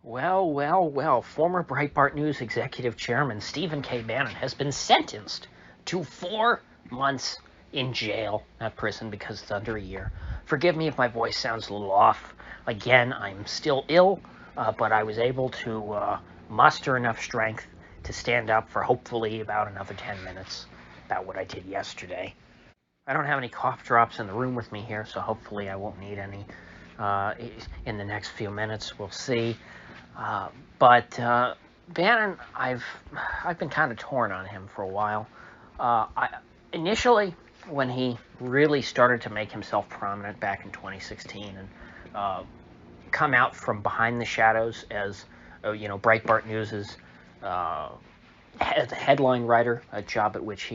Well, well, well. Former Breitbart News executive chairman Stephen K. Bannon has been sentenced to 4 months in jail, not prison because it's under a year. Forgive me if my voice sounds a little off. Again, I'm still ill, but I was able to muster enough strength to stand up for hopefully about another 10 minutes, about what I did yesterday. I don't have any cough drops in the room with me here, so hopefully I won't need any in the next few minutes. We'll see. But Bannon, I've been kind of torn on him for a while. Initially, when he really started to make himself prominent back in 2016 and come out from behind the shadows as Breitbart News's headline writer, a job at which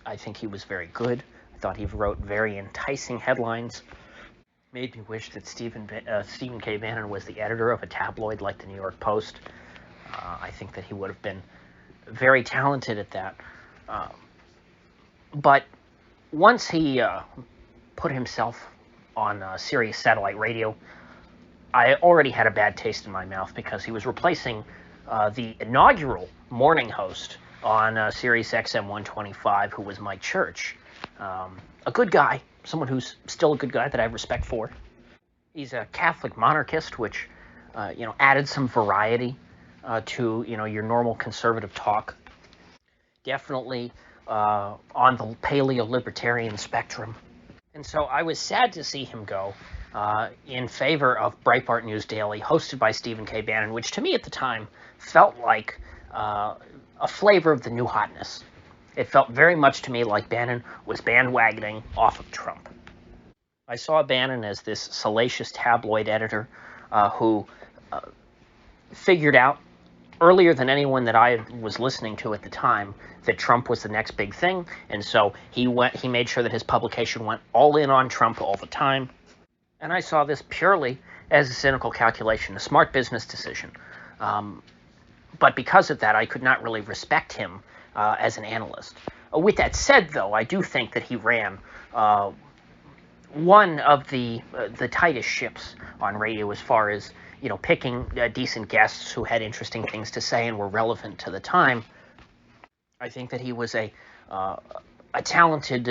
I think he was very good. I thought he wrote very enticing headlines. Made me wish that Stephen K. Bannon was the editor of a tabloid like the New York Post. I think that he would have been very talented at that. But once he put himself on Sirius satellite radio, I already had a bad taste in my mouth because he was replacing the inaugural morning host on Sirius XM 125, who was Mike Church. A good guy, someone who's still a good guy that I have respect for. He's a Catholic monarchist, which added some variety to your normal conservative talk. Definitely on the paleo-libertarian spectrum. And so I was sad to see him go in favor of Breitbart News Daily, hosted by Stephen K. Bannon, which to me at the time felt like a flavor of the new hotness. It felt very much to me like Bannon was bandwagoning off of Trump. I saw Bannon as this salacious tabloid editor who figured out earlier than anyone that I was listening to at the time that Trump was the next big thing, and so he made sure that his publication went all in on Trump all the time. And I saw this purely as a cynical calculation, a smart business decision. But because of that, I could not really respect him as an analyst. With that said, though, I do think that he ran one of the tightest ships on radio as far as picking decent guests who had interesting things to say and were relevant to the time. I think that he was a talented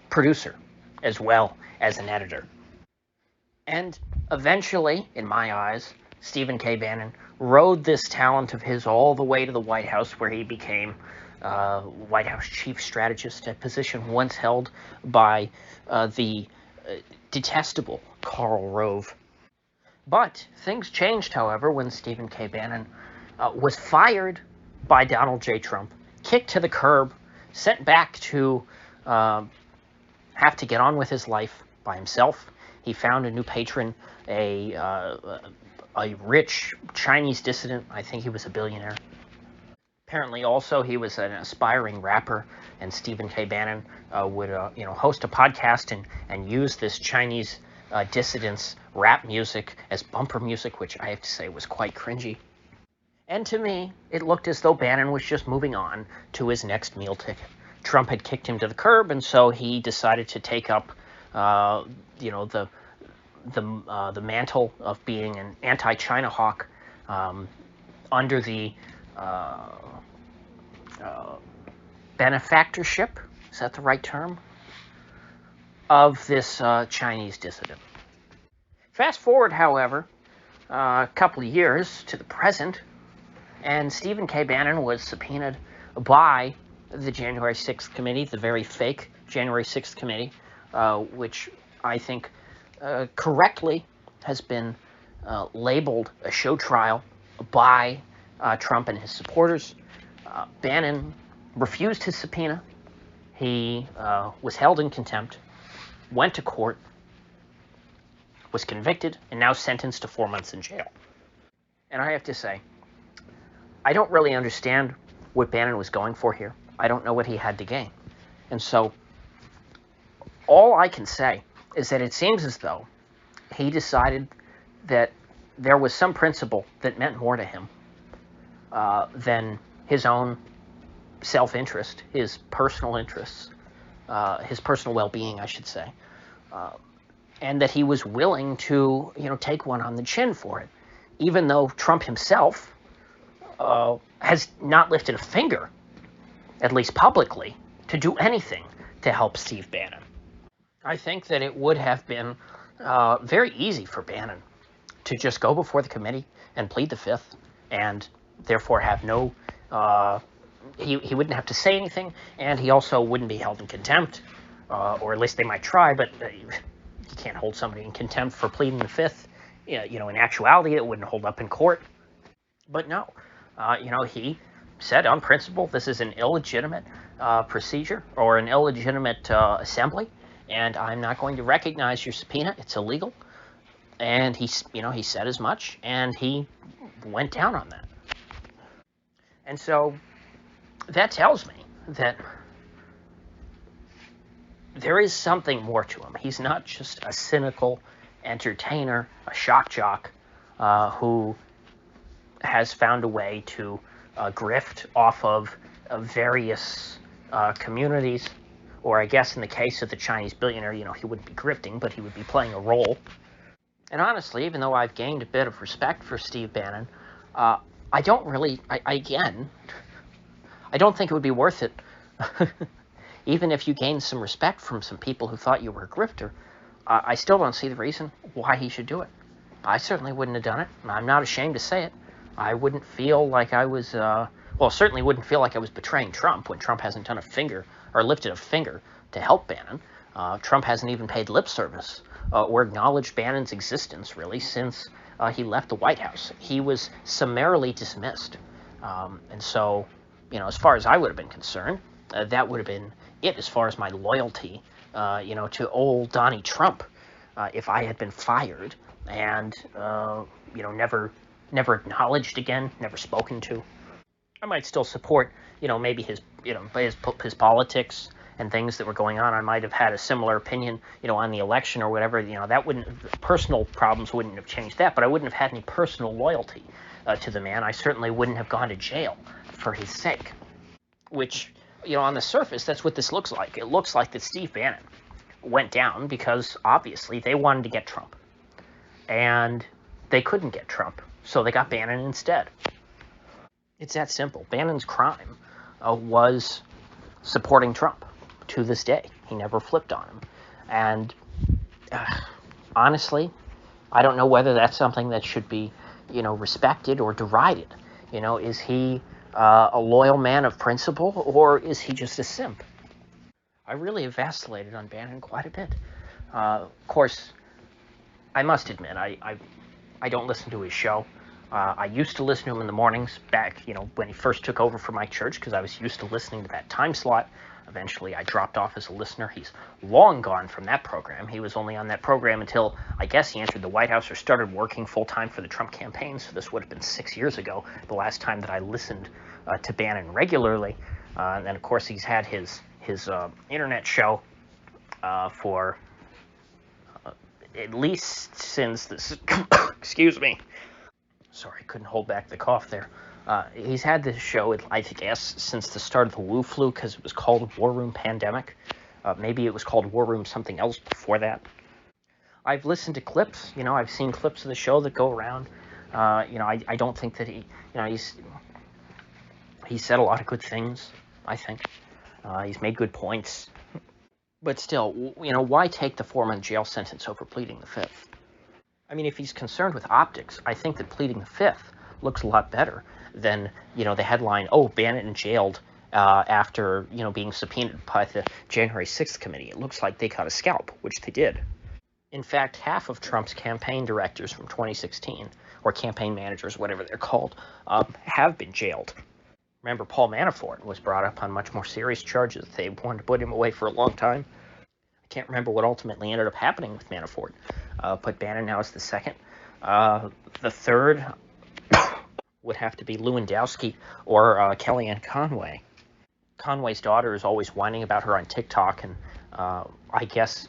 producer as well as an editor. And eventually, in my eyes, Stephen K. Bannon rode this talent of his all the way to the White House, where he became White House chief strategist, a position once held by the detestable Karl Rove. But things changed, however, when Stephen K. Bannon was fired by Donald J. Trump, kicked to the curb, sent back to have to get on with his life by himself. He found a new patron, a rich Chinese dissident. I think he was a billionaire. Apparently, also, he was an aspiring rapper, and Stephen K. Bannon would host a podcast and use this Chinese dissident's rap music as bumper music, which I have to say was quite cringy. And to me, it looked as though Bannon was just moving on to his next meal ticket. Trump had kicked him to the curb, and so he decided to take up, the mantle of being an anti-China hawk under the benefactorship, is that the right term, of this Chinese dissident. Fast forward, however, a couple of years to the present, and Stephen K. Bannon was subpoenaed by the January 6th committee, the very fake January 6th committee, which I think correctly has been labeled a show trial by Trump and his supporters. Bannon refused his subpoena. He was held in contempt, went to court, was convicted, and now sentenced to 4 months in jail. And I have to say, I don't really understand what Bannon was going for here. I don't know what he had to gain. And so all I can say is that it seems as though he decided that there was some principle that meant more to him than his own self-interest, his personal interests, his personal well-being, I should say, and that he was willing to, take one on the chin for it. even though Trump himself has not lifted a finger, at least publicly, to do anything to help Steve Bannon. I think that it would have been very easy for Bannon to just go before the committee and plead the fifth, and therefore have no, he wouldn't have to say anything, and he also wouldn't be held in contempt, or at least they might try, but you can't hold somebody in contempt for pleading the fifth. In actuality, it wouldn't hold up in court. But no, he said on principle, this is an illegitimate procedure or an illegitimate assembly, and I'm not going to recognize your subpoena. It's illegal. And he said as much, and he went down on that. And so that tells me that there is something more to him. He's not just a cynical entertainer, a shock jock who has found a way to grift off of various communities, or I guess in the case of the Chinese billionaire, he wouldn't be grifting, but he would be playing a role. And honestly, even though I've gained a bit of respect for Steve Bannon, I don't think it would be worth it. Even if you gain some respect from some people who thought you were a grifter, I still don't see the reason why he should do it. I certainly wouldn't have done it. I'm not ashamed to say it. I wouldn't feel like I was, certainly wouldn't feel like I was betraying Trump when Trump hasn't done a finger or lifted a finger to help Bannon. Trump hasn't even paid lip service or acknowledged Bannon's existence, really, since he left the White House. He was summarily dismissed. And so, as far as I would have been concerned, that would have been it as far as my loyalty, to old Donnie Trump. If I had been fired and, never acknowledged again, never spoken to, I might still support, maybe his politics and things that were going on. I might have had a similar opinion, on the election or whatever. That personal problems wouldn't have changed that, but I wouldn't have had any personal loyalty to the man. I certainly wouldn't have gone to jail for his sake, which, on the surface, that's what this looks like. It looks like that Steve Bannon went down because obviously they wanted to get Trump, and they couldn't get Trump, so they got Bannon instead. It's that simple. Bannon's crime was supporting Trump to this day. He never flipped on him. And honestly, I don't know whether that's something that should be, respected or derided. Is he a loyal man of principle, or is he just a simp? I really have vacillated on Bannon quite a bit. Of course, I must admit, I don't listen to his show. I used to listen to him in the mornings back, when he first took over for my church, because I was used to listening to that time slot. Eventually, I dropped off as a listener. He's long gone from that program. He was only on that program until, I guess, he entered the White House or started working full-time for the Trump campaign, so this would have been 6 years ago, the last time that I listened to Bannon regularly. And then, of course, he's had his internet show for at least since this... excuse me. Sorry, couldn't hold back the cough there. He's had this show, I guess, since the start of the Wu flu, because it was called War Room Pandemic. Maybe it was called War Room something else before that. I've listened to clips. I've seen clips of the show that go around. I don't think that he said a lot of good things, I think. He's made good points. But still, why take the 4-month jail sentence over pleading the fifth? I mean, if he's concerned with optics, I think that pleading the fifth looks a lot better than, the headline, oh, Bannon jailed after, being subpoenaed by the January 6th committee. It looks like they got a scalp, which they did. In fact, half of Trump's campaign directors from 2016, or campaign managers, whatever they're called, have been jailed. Remember, Paul Manafort was brought up on much more serious charges. They wanted to put him away for a long time. I can't remember what ultimately ended up happening with Manafort. But Bannon now is the second. The third would have to be Lewandowski or Kellyanne Conway. Conway's daughter is always whining about her on TikTok, and I guess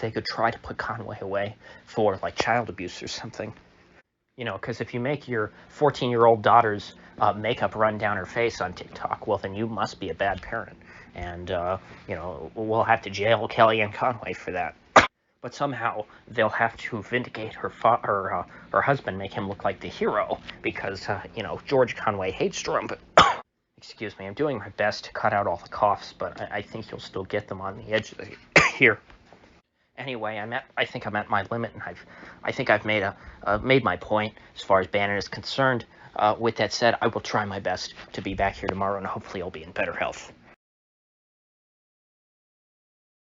they could try to put Conway away for, child abuse or something. Because if you make your 14-year-old daughter's makeup run down her face on TikTok, well, then you must be a bad parent. And, we'll have to jail Kellyanne Conway for that. but somehow they'll have to vindicate her husband, make him look like the hero because George Conway hates Trump. Excuse me, I'm doing my best to cut out all the coughs, but I think you'll still get them on the edge of the here. Anyway, I think I'm at my limit, and I think I've made my point as far as Bannon is concerned. With that said, I will try my best to be back here tomorrow, and hopefully I'll be in better health.